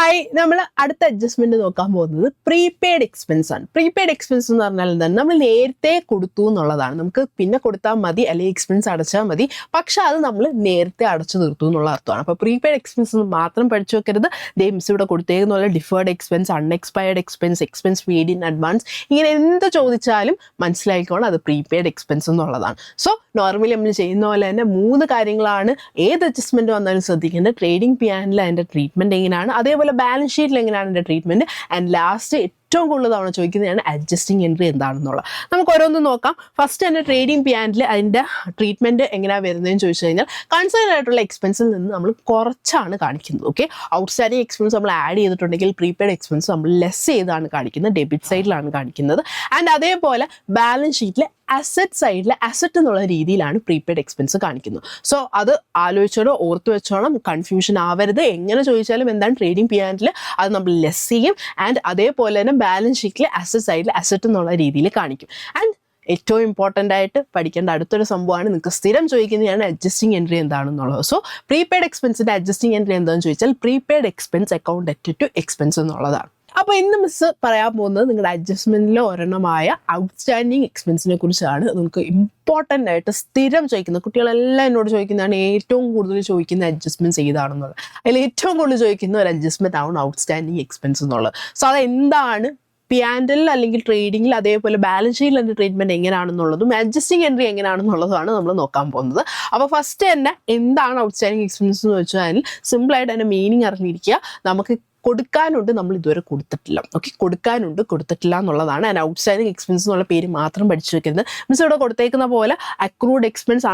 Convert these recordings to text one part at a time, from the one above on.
Hi, നമ്മൾ അടുത്ത adjustment നോക്കാൻ പോകുന്നത് പ്രീപെയ്ഡ് എക്സ്പെൻസ് ആണ്. പ്രീപെയ്ഡ് എക്സ്പെൻസ് എന്ന് പറഞ്ഞാൽ എന്താണ്? നമ്മൾ നേരത്തെ കൊടുത്തു എന്നുള്ളതാണ്. നമുക്ക് പിന്നെ കൊടുത്താൽ മതി, അല്ലെങ്കിൽ എക്സ്പെൻസ് അടച്ചാൽ മതി, പക്ഷെ അത് നമ്മൾ നേരത്തെ അടച്ചു തീർത്തു എന്നുള്ള അർത്ഥമാണ്. അപ്പോൾ പ്രീപെയ്ഡ് എക്സ്പെൻസ് മാത്രം പഠിച്ചു വെക്കരുത്. മിസ് ഇവിടെ കൊടുത്തേക്കുന്നുള്ള deferred expense, unexpired expense, expense paid in advance, ഇങ്ങനെ എന്ത് ചോദിച്ചാലും മനസ്സിലാക്കിക്കോണം അത് പ്രീപെയ്ഡ് എക്സ്പെൻസ് എന്നുള്ളതാണ്. സോ നോർമലി നമ്മൾ ചെയ്യുന്ന പോലെ തന്നെ 3 കാര്യങ്ങളാണ് ഏത് അഡ്ജസ്റ്റ്മെന്റ് വന്നാലും ശ്രദ്ധിക്കേണ്ടത്. ട്രേഡിംഗ് പ്ലാനിൽ അതിൻ്റെ ട്രീറ്റ്മെന്റ് എങ്ങനെയാണ്, അതേപോലെ ബാലൻസ് ഷീറ്റിൽ എങ്ങനെയാണ് എൻ്റെ ട്രീറ്റ്മെന്റ്, ആൻഡ് ലാസ്റ്റ് ഏറ്റവും കൂടുതൽ തവണ ചോദിക്കുന്നതാണ് അഡ്ജസ്റ്റിംഗ് എൻട്രി എന്താണെന്നുള്ളത്. നമുക്ക് ഓരോന്നും നോക്കാം. ഫസ്റ്റ് തന്നെ ട്രേഡിംഗ് പ്ലാനിൽ അതിൻ്റെ ട്രീറ്റ്മെന്റ് എങ്ങനെയാണ് വരുന്നതെന്ന് ചോദിച്ചു കഴിഞ്ഞാൽ കൺസേൺ ആയിട്ടുള്ള എക്സ്പെൻസിൽ നിന്ന് നമ്മൾ കുറച്ചാണ് കാണിക്കുന്നത്. ഓക്കെ, ഔട്ട്സ്റ്റാൻഡിങ് എക്സ്പെൻസ് നമ്മൾ ആഡ് ചെയ്തിട്ടുണ്ടെങ്കിൽ പ്രീപെയ്ഡ് എക്സ്പെൻസ് നമ്മൾ ലെസ് ചെയ്താണ് കാണിക്കുന്നത്, ഡെബിറ്റ് സൈഡിലാണ് കാണിക്കുന്നത്. ആൻഡ് അതേപോലെ ബാലൻസ് ഷീറ്റിൽ അസറ്റ് സൈഡിൽ അസറ്റ് എന്നുള്ള രീതിയിലാണ് പ്രീപെയ്ഡ് എക്സ്പെൻസ് കാണിക്കുന്നത്. സോ അത് ആലോചിച്ചോളൂ, ഓർത്ത് വെച്ചോണം, കൺഫ്യൂഷൻ ആവരുത്. എങ്ങനെ ചോദിച്ചാലും എന്താണ് ട്രേഡിംഗ് പ്ലാനിൽ അത് നമ്മൾ ലെസ് ചെയ്യും, ആൻഡ് അതേപോലെ തന്നെ ബാലൻസ് ഷീറ്റിൽ അസറ്റ് സൈഡിൽ അസറ്റ് എന്നുള്ള രീതിയിൽ കാണിക്കും. ആൻഡ് ഏറ്റവും ഇമ്പോർട്ടൻ്റ് ആയിട്ട് പഠിക്കേണ്ട അടുത്തൊരു സംഭവമാണ്, നിങ്ങൾക്ക് സ്ഥിരം ചോദിക്കുന്നതാണ് അഡ്ജസ്റ്റിംഗ് എൻട്രി എന്താണെന്നുള്ളത്. സോ പ്രീപെയ്ഡ് എക്സ്പെൻസിൻ്റെ അഡ്ജസ്റ്റിംഗ് എൻട്രി എന്താണെന്ന് ചോദിച്ചാൽ പ്രീപെയ്ഡ് എക്സ്പെൻസ് അക്കൗണ്ട് ഡെറ്റ് ടു എക്സ്പെൻസ് എന്നുള്ളതാണ്. അപ്പോൾ ഇന്ന് മിസ് പറയാൻ പോകുന്നത് നിങ്ങളുടെ അഡ്ജസ്റ്റ്മെൻറ്റിലെ ഒരെണ്ണമായ ഔട്ട്സ്റ്റാൻഡിങ് എക്സ്പെൻസിനെ കുറിച്ചാണ്. നിങ്ങൾക്ക് ഇമ്പോർട്ടൻ്റ് ആയിട്ട് സ്ഥിരം ചോദിക്കുന്നത്, കുട്ടികളെല്ലാം എന്നോട് ചോദിക്കുന്നതാണ് ഏറ്റവും കൂടുതൽ ചോദിക്കുന്ന അഡ്ജസ്റ്റ്മെൻറ്റ്സ് ഏതാണെന്നുള്ളത്. അതിൽ ഏറ്റവും കൂടുതൽ ചോദിക്കുന്ന ഒരു അഡ്ജസ്റ്റ്മെൻറ്റ് ആണ് ഔട്ട്സ്റ്റാൻഡിങ് എക്സ്പെൻസ് എന്നുള്ളത്. സോ അതെന്താണ്, P&L അല്ലെങ്കിൽ ട്രേഡിങ്ങിൽ, അതേപോലെ ബാലൻസ് ഷീറ്റിൽ എൻ്റെ ട്രീറ്റ്മെൻറ്റ് എങ്ങനെയാണെന്നുള്ളതും അഡ്ജസ്റ്റിംഗ് എൻട്രി എങ്ങനെയാണെന്നുള്ളതാണ് നമ്മൾ നോക്കാൻ പോകുന്നത്. അപ്പോൾ ഫസ്റ്റ് തന്നെ എന്താണ് ഔട്ട്സ്റ്റാൻഡിങ് എക്സ്പെൻസ് എന്ന് വെച്ചാൽ സിമ്പിളായിട്ട് അതിൻ്റെ മീനിങ് അറിഞ്ഞിരിക്കുക. നമുക്ക് കൊടുക്കാനുണ്ട്, നമ്മൾ ഇതുവരെ കൊടുത്തിട്ടില്ല. ഓക്കെ, കൊടുക്കാനുണ്ട്, കൊടുത്തിട്ടില്ല എന്നുള്ളതാണ്. ആൻഡ് ഔട്ട്സ്റ്റാൻഡിങ് എക്സ്പെൻസ് എന്നുള്ള പേര് മാത്രം പഠിച്ചു വെക്കുന്നത്. മീൻസ് ഇവിടെ കൊടുത്തേക്കുന്ന പോലെ അക്രൂഡ് എക്സ്പെൻസ്,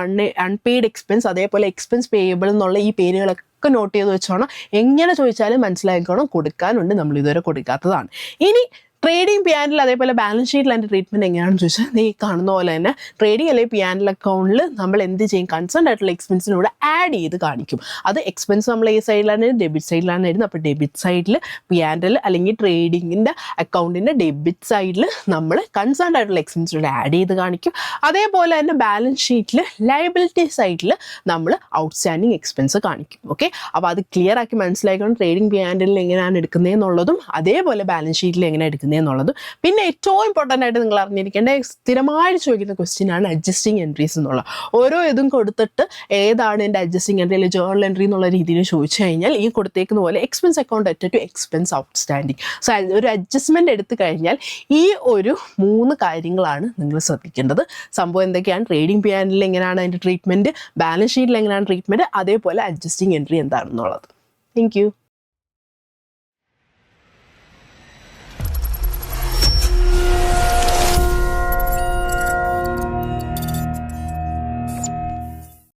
അൺപെയ്ഡ് എക്സ്പെൻസ്, അതേപോലെ എക്സ്പെൻസ് പേയബിൾ എന്നുള്ള ഈ പേരുകളൊക്കെ നോട്ട് ചെയ്ത് വെച്ചോണം. എങ്ങനെ ചോദിച്ചാലും മനസ്സിലാക്കണം കൊടുക്കാനുണ്ട്, നമ്മൾ ഇതുവരെ കൊടുക്കാത്തതാണ്. ഇനി ട്രേഡിംഗ് P&L അതേപോലെ ബാലൻസ് ഷീറ്റിൽ അതിൻ്റെ ട്രീറ്റ്മെൻറ്റ് എങ്ങനെയാണെന്ന് ചോദിച്ചാൽ ഈ കാണുന്ന പോലെ തന്നെ ട്രേഡിംഗ് അല്ലെങ്കിൽ P&L അക്കൗണ്ടിൽ നമ്മൾ എന്ത് ചെയ്യും, കൺസേൺ ആയിട്ടുള്ള എക്സ്പെൻസിനൂടെ ആഡ് ചെയ്ത് കാണിക്കും. അത് എക്സ്പെൻസ് നമ്മൾ ഈ സൈഡിലാണ്, ഡെബിറ്റ് സൈഡിലാണ് വരുന്നത്. അപ്പോൾ ഡെബിറ്റ് സൈഡിൽ P&L അല്ലെങ്കിൽ ട്രേഡിങ്ങിൻ്റെ അക്കൗണ്ടിൻ്റെ ഡെബിറ്റ് സൈഡിൽ നമ്മൾ കൺസേൺ ആയിട്ടുള്ള എക്സ്പെൻസിനൂടെ ആഡ് ചെയ്ത് കാണിക്കും. അതേപോലെ തന്നെ ബാലൻസ് ഷീറ്റിൽ ലയബിലിറ്റി സൈഡിൽ നമ്മൾ ഔട്ട്സ്റ്റാൻഡിങ് എക്സ്പെൻസ് കാണിക്കും. ഓക്കെ, അപ്പോൾ അത് ക്ലിയർ ആക്കി മനസ്സിലാക്കണം. ട്രേഡിംഗ് P&L എങ്ങനെയാണ് എടുക്കുന്നതെന്നുള്ളതും അതേപോലെ ബാലൻസ് ഷീറ്റിൽ എങ്ങനെ എടുക്കുന്നത് എന്നുള്ളത്. പിന്നെ ഏറ്റവും ഇമ്പോർട്ടൻ്റ് ആയിട്ട് നിങ്ങൾ അറിഞ്ഞിരിക്കേണ്ട സ്ഥിരമായിട്ട് ചോദിക്കുന്ന ക്വസ്റ്റ്യൻ ആണ് അഡ്ജസ്റ്റിംഗ് എൻട്രീസ് എന്നുള്ള. ഓരോ ഇതും കൊടുത്തിട്ട് ഏതാണ് എൻ്റെ അഡ്ജസ്റ്റിംഗ് എൻട്രി അല്ലെങ്കിൽ ജേർണൽ എൻട്രി എന്നുള്ള രീതിയിൽ ചോദിച്ചു കഴിഞ്ഞാൽ ഈ കൊടുത്തേക്കുന്ന പോലെ എക്സ്പെൻസ് അക്കൗണ്ട് ഡെറ്റ് ടു എക്സ്പെൻസ് ഔട്ട്സ്റ്റാൻഡിങ്. സോ ഒരു അഡ്ജസ്റ്റ്മെൻറ്റ് എടുത്തു കഴിഞ്ഞാൽ ഈ ഒരു 3 കാര്യങ്ങളാണ് നിങ്ങൾ ശ്രദ്ധിക്കേണ്ടത്. സംഭവം എന്തൊക്കെയാണ്, ട്രേഡിംഗ് P&L എങ്ങനെയാണ് അതിൻ്റെ ട്രീറ്റ്മെൻറ്റ്, ബാലൻസ് ഷീറ്റിൽ എങ്ങനെയാണ് ട്രീറ്റ്മെൻറ്റ്, അതേപോലെ അഡ്ജസ്റ്റിംഗ് എൻട്രി എന്താണെന്നുള്ളത്. Thank you.